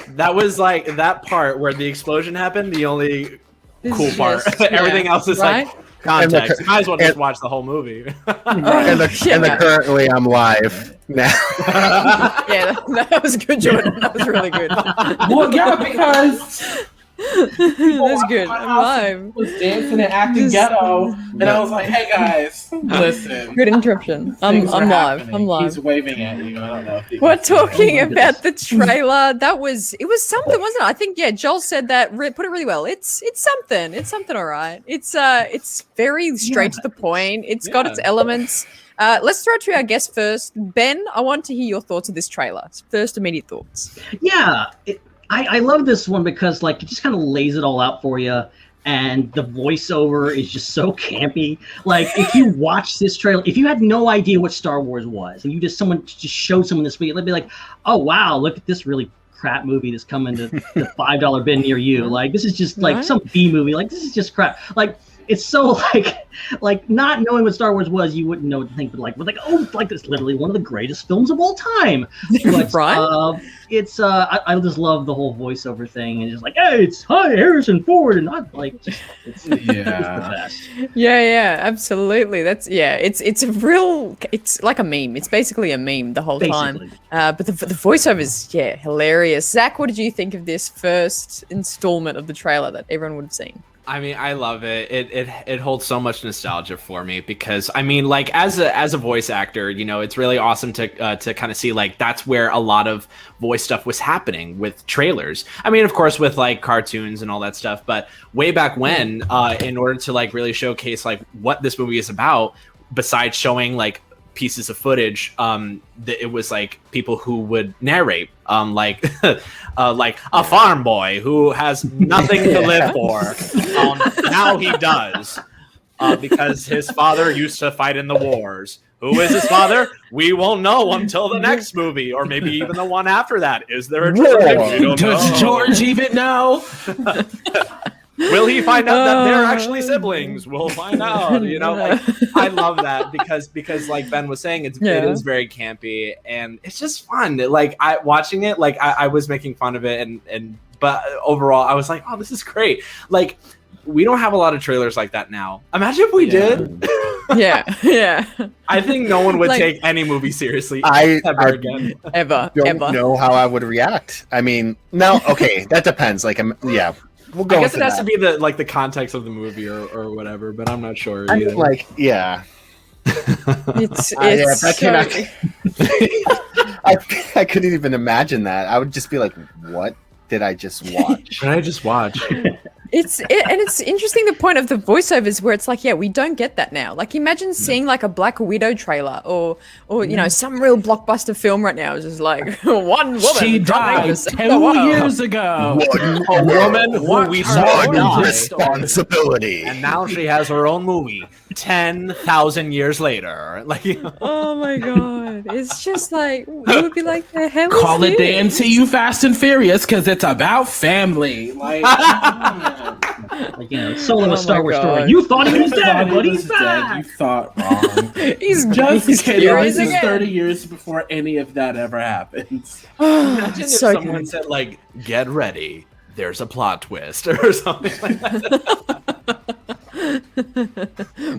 that was like that part where the explosion happened. The only cool part. Everything else is like context. You might as well just watch the whole movie. And the currently I'm live now. Yeah, that was good, Jordan. That was really good. Well, yeah, because that's good. I'm live. Was dancing and acting ghetto, and I was like, "Hey guys, listen." Good interruption. I'm live. I'm live. He's waving at you. I don't know. If we're talking about the trailer. It was something, wasn't it? I think Joel said that. Put it really well. It's something. It's something. All right. It's very straight to the point. It's got its elements. Let's throw it to our guest first. Ben, I want to hear your thoughts of this trailer. First immediate thoughts. Yeah. I love this one because like it just kind of lays it all out for you, and the voiceover is just so campy. Like if you watch this trailer, if you had no idea what Star Wars was, and someone just showed someone this week, they'd be like, "Oh wow, look at this really crap movie that's coming to the $5 bin near you." Like this is just like some B movie. Like this is just crap. Like it's so like not knowing what Star Wars was, you wouldn't know what to think. But we're like, oh, like this is literally one of the greatest films of all time. But, right? It's I just love the whole voiceover thing, and just like, hey, it's hi Harrison Ford, and I like just it's the best. Yeah, absolutely. It's a real, it's like a meme. It's basically a meme the whole time. But the voiceover is hilarious. Zach, what did you think of this first installment of the trailer that everyone would have seen? I mean, I love it. It holds so much nostalgia for me because I mean, like as a voice actor, you know, it's really awesome to kind of see like that's where a lot of voice stuff was happening with trailers. I mean, of course, with like cartoons and all that stuff, but way back when, in order to like really showcase like what this movie is about, besides showing like pieces of footage, it was like people who would narrate, like a farm boy who has nothing to live for. Now he does, because his father used to fight in the wars. Who is his father? We won't know until the next movie, or maybe even the one after that. Is there a trilogy? Does George even know? Will he find out that they're actually siblings? We'll find out. You know, like, I love that because like Ben was saying, it is very campy and it's just fun. Like watching it, like I was making fun of it, but overall I was like, oh, this is great. Like we don't have a lot of trailers like that now. Imagine if we did. Yeah. I think no one would take any movie seriously ever again. Ever. Don't know how I would react. I mean, no, okay, that depends. Like, we'll go. I guess it has to be the context of the movie or whatever, but I'm not sure. I mean, like, yeah. It's I couldn't even imagine that. I would just be like, what did I just watch? What did I just watch? It's interesting the point of the voiceovers where it's like, we don't get that now. Like imagine seeing like a Black Widow trailer or you know, some real blockbuster film right now is just like one woman. She died 10 years ago. A woman who we saw die. Responsibility. And now she has her own movie 10,000 years later. Like, oh my god. It's just like, it would be like, the hell call is it this? the MCU Fast and Furious because it's about family. Like, like, you know, solo a Star Wars story. You thought he was dead, but he's back. You thought wrong. He's kidding. furious This is again. 30 years before any of that ever happens. imagine if so someone said like, "Get ready, there's a plot twist" or something like that.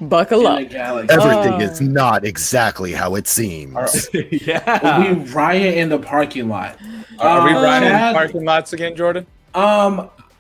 Buckle up. Everything is not exactly how it seems. Yeah. We riot in the parking lot. Are we riding in parking lots again, Jordan?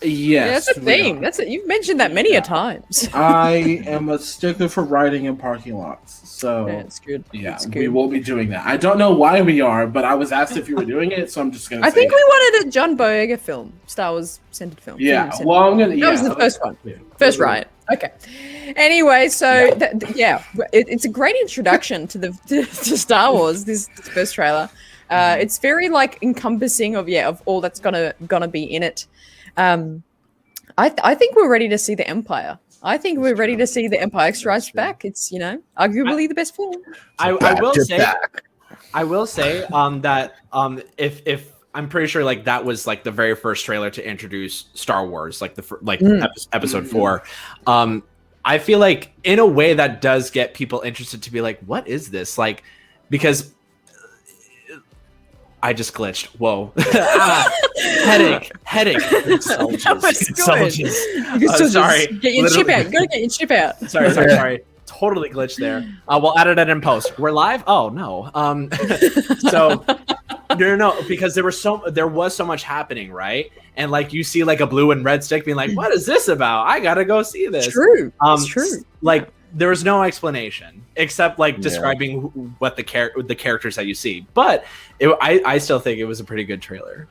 Yes. That's a theme. You've mentioned that many a times. I am a stickler for riding in parking lots. So it's good. Yeah, it's we good. will be doing that. I don't know why we are, but I was asked if you were doing it, so I'm just gonna. I think we wanted a John Boyega film, Star Wars centered film. Yeah, well, I'm gonna. That was the first one. First riot. Okay. Anyway, so it's a great introduction to Star Wars. This first trailer. It's very like encompassing of all that's gonna be in it. I think we're ready to see the Empire. I think we're ready to see the Empire Strikes Back. It's, you know, arguably the best film. I will say that if I'm pretty sure like that was like the very first trailer to introduce Star Wars, like episode 4. I feel like in a way that does get people interested to be like, what is this? Like, because I just glitched. Whoa. Headache. That was good. You can still Sorry. just get your chip out. You gotta get your chip out. Sorry. Totally glitched there. We'll edit it in post. We're live? Oh no. So no, because there was so much happening, right? And like you see like a blue and red stick being like, what is this about? I gotta go see this. True. It's true. Like there was no explanation except like describing what the characters that you see. But I still think it was a pretty good trailer.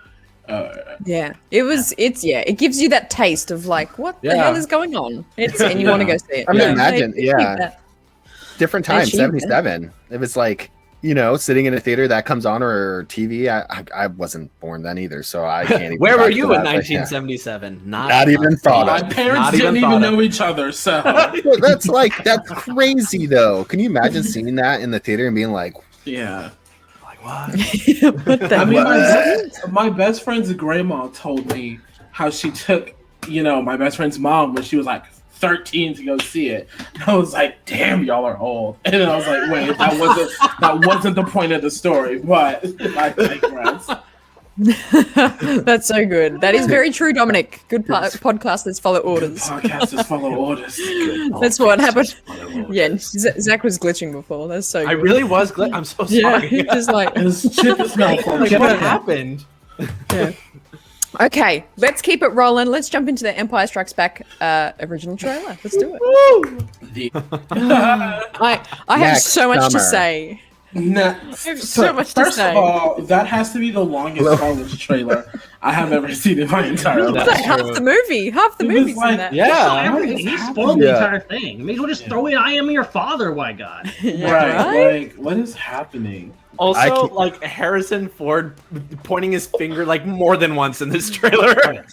Yeah, it gives you that taste of like, what the hell is going on? And you want to go see it. I mean, imagine, different time, 77. It was like, sitting in a theater that comes on or TV. I wasn't born then either, so I can't even. Where were you in 1977? Not even thought My of. parents didn't even know each other, so. That's crazy though. Can you imagine seeing that in the theater and being like, yeah. What? My best friend's grandma told me how she took, my best friend's mom when she was like 13 to go see it. And I was like, damn, y'all are old. And then I was like, wait, that wasn't the point of the story, but I digress. That's so good. That is very true, Dominic. Good podcasters follow orders. Podcasters follow orders. That's what happened. Yeah, Zach was glitching before. That's so good. I really was glitching. I'm so sorry. Yeah, just like his chip is malfunctioning. What happened? Yeah. Okay, let's keep it rolling. Let's jump into the Empire Strikes Back original trailer. Let's do it. I have so much to say. So much to First say. of all, that has to be the longest Star Wars trailer I have ever seen in my entire life. It's like half the movie. Half the movie's in that. He spoiled the entire thing. Maybe we'll just throw in "I am your father." Why God? Right? Like, what is happening? Also, like Harrison Ford pointing his finger like more than once in this trailer.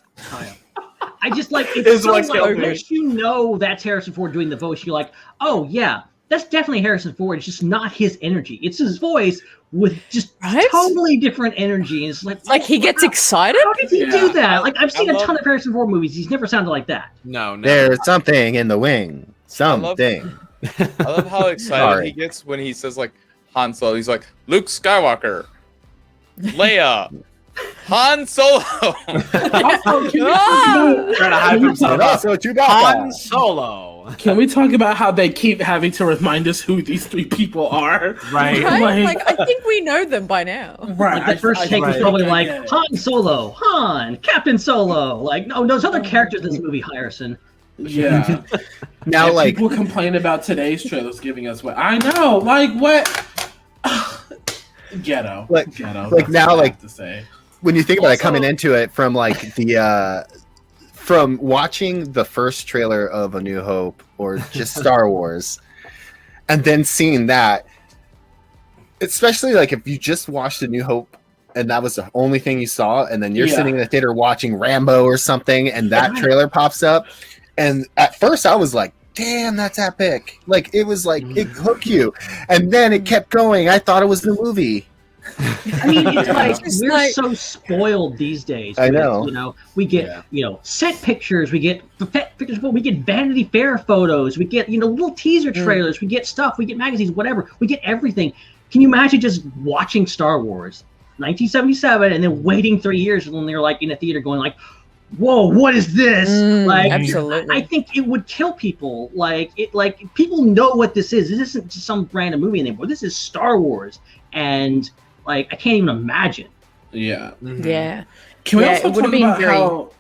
I just like it's so like once that's Harrison Ford doing the voice, you're like, oh yeah, that's definitely Harrison Ford. It's just not his energy. It's his voice with just totally different energy. And it's like he gets excited. How did he do that? Like I've seen a ton of Harrison Ford movies. He's never sounded like that. No. There's something in the wing. Something. I love how excited he gets when he says like Han Solo. He's like Luke Skywalker, Leia, Han Solo. Han Solo. Can we talk about how they keep having to remind us who these three people are? Right. Like I think we know them by now. Right. Like the first take was probably like Han Solo, Han, Captain Solo. Like no, those other characters in this movie, Harrison. Yeah. Now, like people complain about today's trailers giving us what I know. Like what? Ghetto. Like now, like to say. When you think about it, coming into it from like from watching the first trailer of A New Hope or just Star Wars, and then seeing that, especially like if you just watched A New Hope and that was the only thing you saw, and then you're sitting in the theater watching Rambo or something, and that trailer pops up, and at first I was like, damn, that's epic. Like it was like it hooked you, and then it kept going. I thought it was the movie. I mean, it's like we're so spoiled these days. I know. We get set pictures, we get pictures, we get Vanity Fair photos, we get little teaser trailers, we get stuff, we get magazines, whatever, we get everything. Can you imagine just watching Star Wars, 1977, and then waiting 3 years when they're like in a theater going like, whoa, what is this? Absolutely. I think it would kill people. Like people know what this is. This isn't just some random movie anymore. This is Star Wars, and like I can't even imagine. Yeah. Mm-hmm. Yeah. Can we also talk about how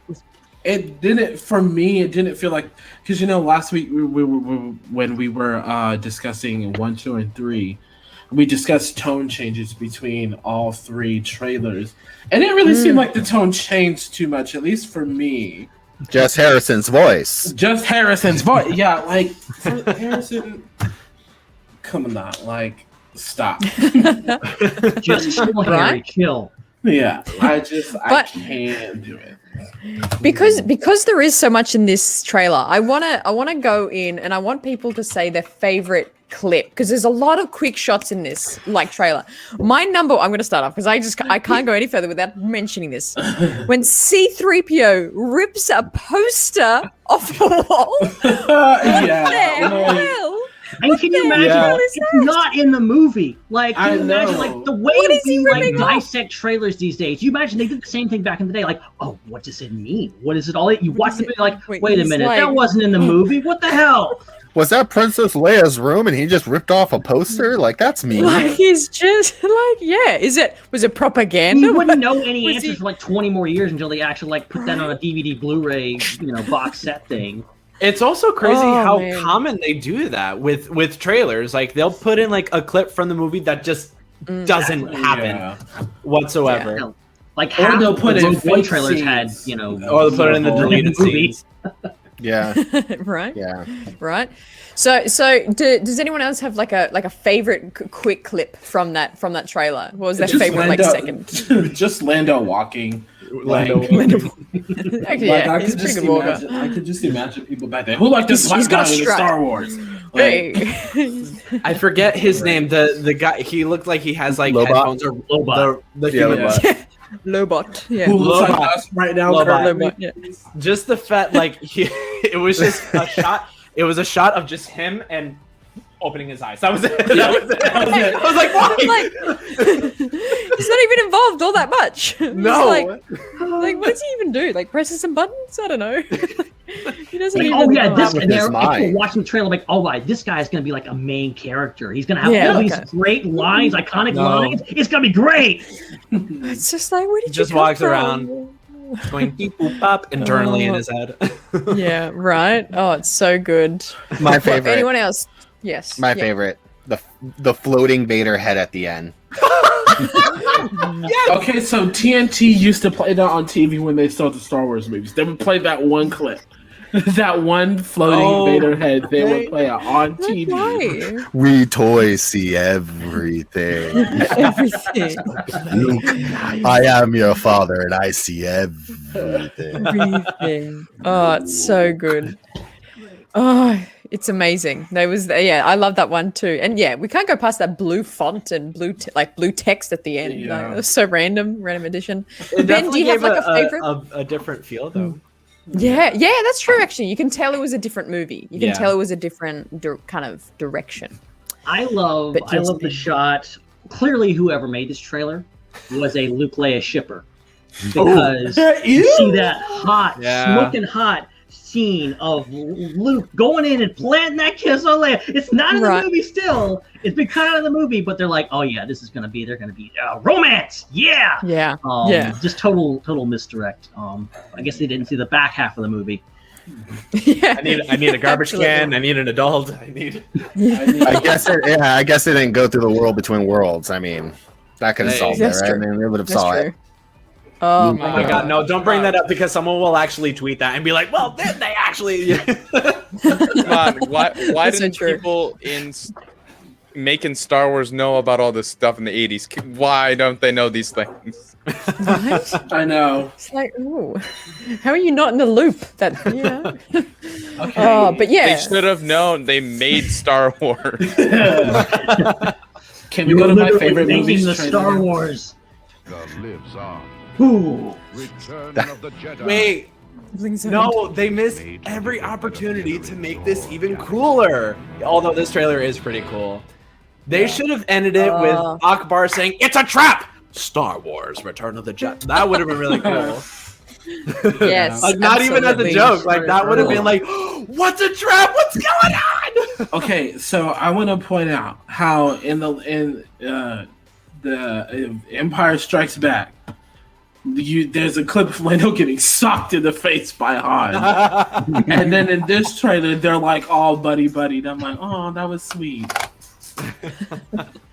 it didn't feel like, because last week when we were discussing 1, 2, and 3. We discussed tone changes between all three trailers. And it really seemed like the tone changed too much, at least for me. Just Harrison's voice. Yeah, like, for Harrison, come on, like, stop. Just chill, Harry, chill. Yeah, I can't do it. Because there is so much in this trailer, I wanna go in and I want people to say their favorite clip, because there's a lot of quick shots in this trailer. I'm going to start off because I can't go any further without mentioning this. When C-3PO rips a poster off the wall. And can you imagine? Yeah. It's not in the movie. Like, can you imagine, like the way we like dissect trailers these days? You imagine they did the same thing back in the day. Like, oh, what does it mean? What is it all? You watch the movie, like, wait a minute, that wasn't in the movie. What the hell? Was that Princess Leia's room and he just ripped off a poster? Like, that's mean. Like, he's just like, yeah. Was it propaganda? You wouldn't know any answers for like 20 more years until they actually like put that on a DVD, Blu-ray, box set thing. It's also crazy how common they do that with trailers. Like, they'll put in like a clip from the movie that just doesn't happen whatsoever. Yeah. Like, how they'll put in one trailers had, or they'll put it in the deleted scenes. Yeah. Right. Yeah. Right. So does anyone else have like a favorite quick clip from that trailer? What was their favorite second? Just Lando walking. Actually, I could just imagine people back there who like this black guy in Star Wars. I forget his name. The guy, he looked like he has like headphones or Lobot. The human. Lobot. Yeah. Who looks like us right now? Lobot, yeah. Just the fact, like it was just a shot. It was a shot of just him and opening his eyes. That was it. That was it. I was like, why? He's not even involved all that much. No. Like, what does he even do? Like, presses some buttons? I don't know. He doesn't even. Oh yeah, and they're watching the trailer like, oh my, this guy's gonna be like a main character. He's gonna have all these great lines, iconic lines. It's gonna be great. It's just like, where did just you come walks from? around going beep boop pop internally in his head. Yeah, right. Oh, it's so good. My favorite. Anyone else? Yes. My favorite. The floating Vader head at the end. Yes. Okay, so TNT used to play that on TV when they saw the Star Wars movies. They would play that one clip. That one floating Vader head, they would play it on TV. Why? We toys see everything. Everything. Luke, I am your father and I see everything. Everything. Oh, it's so good. Oh, it's amazing. I love that one too. And yeah, we can't go past that blue font and blue text at the end. Yeah. Like, it was so random addition. It Ben, do you have like a favorite? A different feel though. Yeah, that's true. Actually, you can tell it was a different movie. You can tell it was a different kind of direction. I love the shot. Clearly, whoever made this trailer was a Luke Leia shipper, because you see that smoking hot scene of Luke going in and planting that kiss on Leia. It's not in the movie still. It's been cut out of the movie, but they're like, oh yeah, they're gonna be romance. Yeah. Just total misdirect. I guess they didn't see the back half of the movie. Yeah. I need a garbage can. I need an adult. I guess it didn't go through the world between worlds. I mean, that could have solved it, right? True. I mean, they would have saw it. Oh my god, no, don't bring that up because someone will actually tweet that and be like, well, did they actually? Come on, why didn't people in making Star Wars know about all this stuff in the 80s? Why don't they know these things? What? I know. It's like, ooh, how are you not in the loop? Okay. Oh, but yeah. They should have known. They made Star Wars. Can we go to my favorite movies? The Star Wars. Lives on. Ooh. Return of the Jedi. Wait. No, they missed every opportunity to make this even cooler. Although this trailer is pretty cool. They should have ended it with Akbar saying, "It's a trap!" Star Wars: Return of the Jedi. That would have been really cool. Yes. Like, not even as a joke. Like, that would have been like, "What's a trap? What's going on?" Okay, so I want to point out how in the Empire Strikes Back, there's a clip of Lando getting socked in the face by Han, and then in this trailer they're like all buddy. I'm like, oh, that was sweet.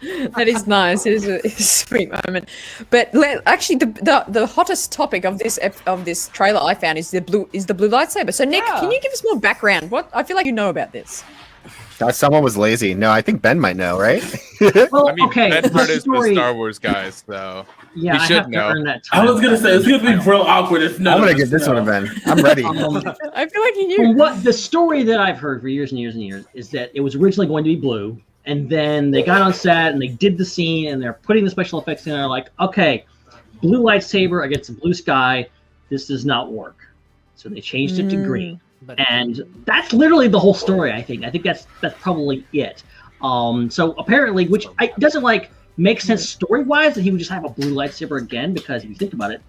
That is nice. It is a sweet moment. But actually, the hottest topic of this trailer I found is the blue lightsaber. So Nikk, can you give us more background? What I feel like you know about this. Someone was lazy. No, I think Ben might know, right? Well, I mean, okay. Ben part is the Star Wars guys, so yeah, we should know. I was gonna say it's gonna be real awkward if I'm gonna give this one to Ben. I'm ready. I feel like he knew. From what the story that I've heard for years and years and years is that it was originally going to be blue, and then they got on set and they did the scene and they're putting the special effects in. And they're like, okay, blue lightsaber against a blue sky. This does not work. So they changed it to green. And that's literally the whole story. I think that's probably it. So apparently, which doesn't like make sense story-wise that he would just have a blue lightsaber again, because if you think about it,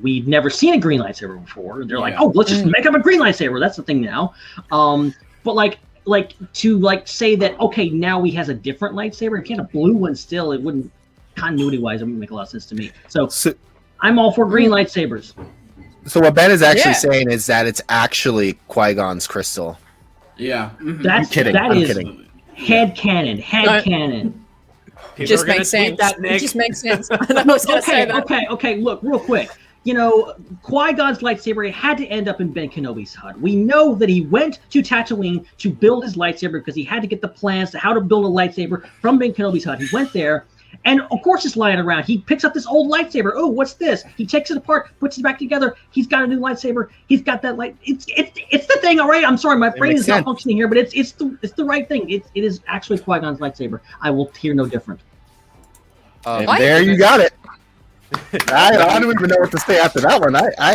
we've never seen a green lightsaber before. They're like, oh, let's just make up a green lightsaber. That's the thing now. But like to say that, okay, now he has a different lightsaber. If he had a blue one still, it wouldn't, continuity-wise, it wouldn't make a lot of sense to me. So I'm all for green lightsabers. So what Ben is actually saying is that it's actually Qui-Gon's crystal. Yeah. I'm kidding. I'm kidding. Head canon. It just makes sense. It just makes sense. Okay. Look, real quick. Qui-Gon's lightsaber had to end up in Ben Kenobi's hut. We know that he went to Tatooine to build his lightsaber because he had to get the plans to how to build a lightsaber from Ben Kenobi's hut. He went there, and of course it's lying around. He picks up this old lightsaber. Oh, what's this? He takes it apart, puts it back together. He's got a new lightsaber. He's got that light. It's the thing, all right? I'm sorry, my brain is not functioning here, but it's the right thing. It is actually Qui-Gon's lightsaber. I will hear no different. There you got it. I don't even know what to say after that one. I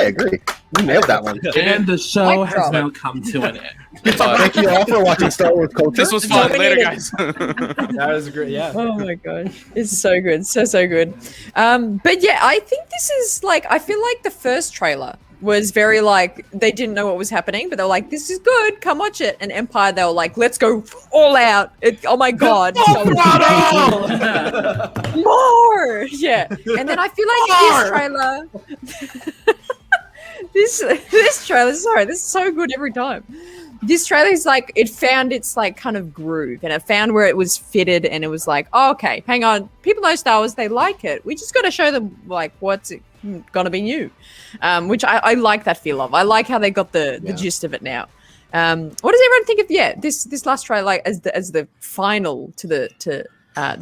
agree. You nailed that one. And the show has now come to an end. Thank you all for watching Star Wars Culture. This was fun. Later, guys. That was great. Yeah. Oh my gosh, it's so good, so good. But yeah, I think this is like, I feel like the first trailer was very like, they didn't know what was happening, but they were like, this is good, come watch it. And Empire, they were like, let's go all out. Oh my god. More! Yeah. And then I feel like this trailer this trailer, sorry, this is so good every time. This trailer is like, it found its like kind of groove, and it found where it was fitted, and it was like, oh, okay, hang on, people know Star Wars, they like it. We just got to show them like what's gonna be new, which I like that feel of. I like how they got the gist of it now. What does everyone think of this last trailer, like as the final to the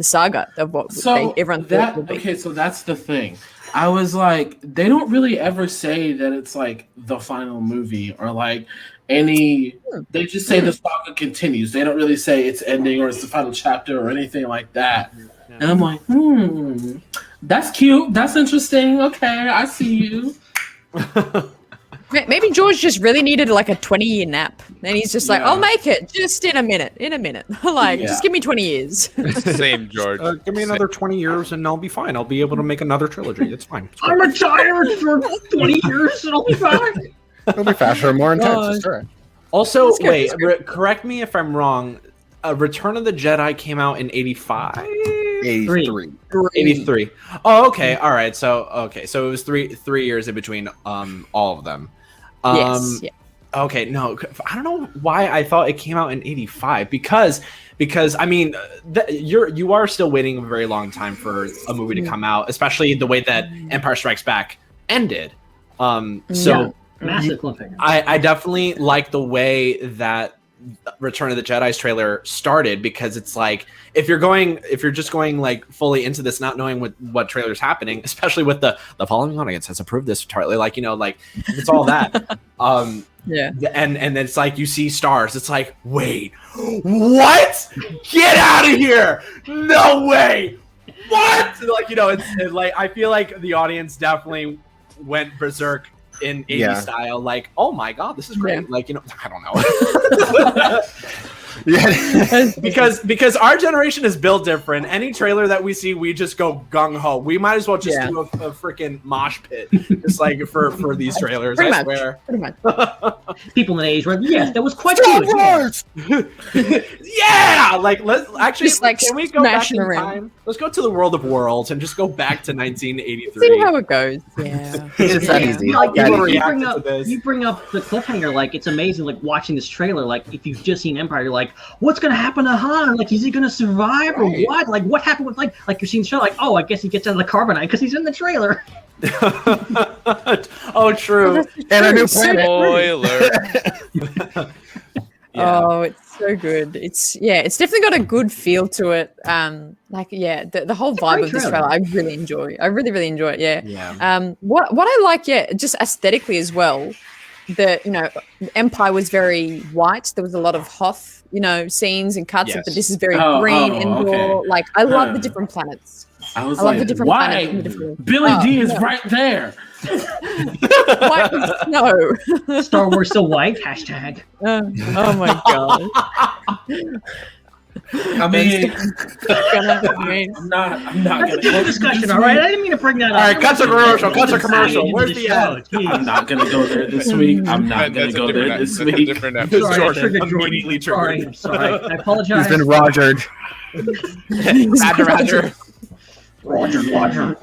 saga of what everyone thought would be? Okay, so that's the thing. I was like, they don't really ever say that it's like the final movie or like any. They just say the saga continues. They don't really say it's ending or it's the final chapter or anything like that. Yeah. And I'm like, that's cute. That's interesting. Okay, I see you. Maybe George just really needed like a 20-year nap, and he's just like, I'll make it just in a minute. Like, just give me 20 years. Same, George. Give me another 20 years and I'll be fine. I'll be able to make another trilogy. It's fine. I'm retired for 20 years and I'll be fine. It'll be faster and more intense. Sure. Also, wait, correct me if I'm wrong. Return of the Jedi came out in 85? 83. Oh, okay. All right. So it was three years in between all of them. Yes. Yeah. Okay. No, I don't know why I thought it came out in 85 because I mean you are still waiting a very long time for a movie to come out, especially the way that Empire Strikes Back ended. So massive cliffhanger. I definitely like the way that Return of the Jedi's trailer started, because it's like if you're just going like fully into this not knowing what trailer's happening, especially with the following audience has approved this trailer, like like it's all that and it's like you see stars, it's like, wait, what? Get out of here, no way, what? Like it's like I feel like the audience definitely went berserk in 80s style, like, oh my god, this is great. Like, I don't know. because our generation is built different. Any trailer that we see, we just go gung-ho. We might as well just do a freaking mosh pit just like for these trailers. Pretty much. People in the age, right? Yes, that was quite Star good. Wars! Like, let's actually just, like, can we go back in around. time? Let's go to the World of Worlds and just go back to 1983. See how it goes. Yeah. It's that easy. Like, You bring up the cliffhanger, like, it's amazing, like, watching this trailer, like, if you've just seen Empire, you're like, what's gonna happen to Han? Like, is he gonna survive or what? Like, what happened with, like you're seeing the show, like, oh, I guess he gets out of the carbonite because he's in the trailer. Oh, true. And a new planet. Spoiler. Oh, it's so good. It's definitely got a good feel to it. The whole vibe of this trailer, I really enjoy. I really enjoy it. Yeah. What I like, just aesthetically as well. Empire was very white. There was a lot of Hoth, scenes and cuts. But this is very green, indoor. Okay. Like, I love the different planets. I was I love like, the different planets why? and the different- Billy Oh, D is no. right there. White with snow. Star Wars so white. Hashtag. Oh my god. I mean, I'm not That's a gonna good go there discussion, this all right? week. I didn't mean to bring that up. All right, cut to commercial. Cut to commercial. Into Where's the show, ad? geez. I'm not gonna go there this week. I'm not gonna That's a go there different this that's a week. different I'm episode. sorry, I Jordan, triggered Jordan. immediately Sorry, I'm sorry. I apologize. He's been Rogered. Roger. Roger.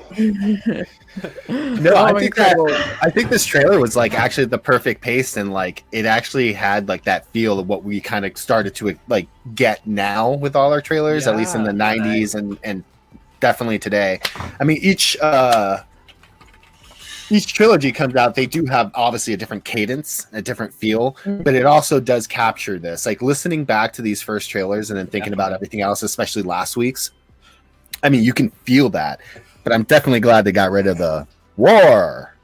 No, I think this trailer was like actually the perfect pace, and like it actually had like that feel of what we kind of started to like get now with all our trailers, at least in the '90s and definitely today. I mean, each trilogy comes out, they do have obviously a different cadence, a different feel, but it also does capture this. Like listening back to these first trailers and then thinking about everything else, especially last week's. I mean, you can feel that, but I'm definitely glad they got rid of the war.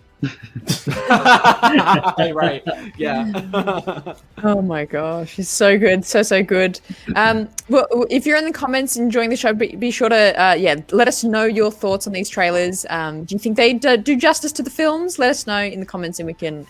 Right. Yeah. Oh my gosh, it's so good, so good. Well, if you're in the comments enjoying the show, be sure to let us know your thoughts on these trailers. Do you think they do justice to the films? Let us know in the comments, and we can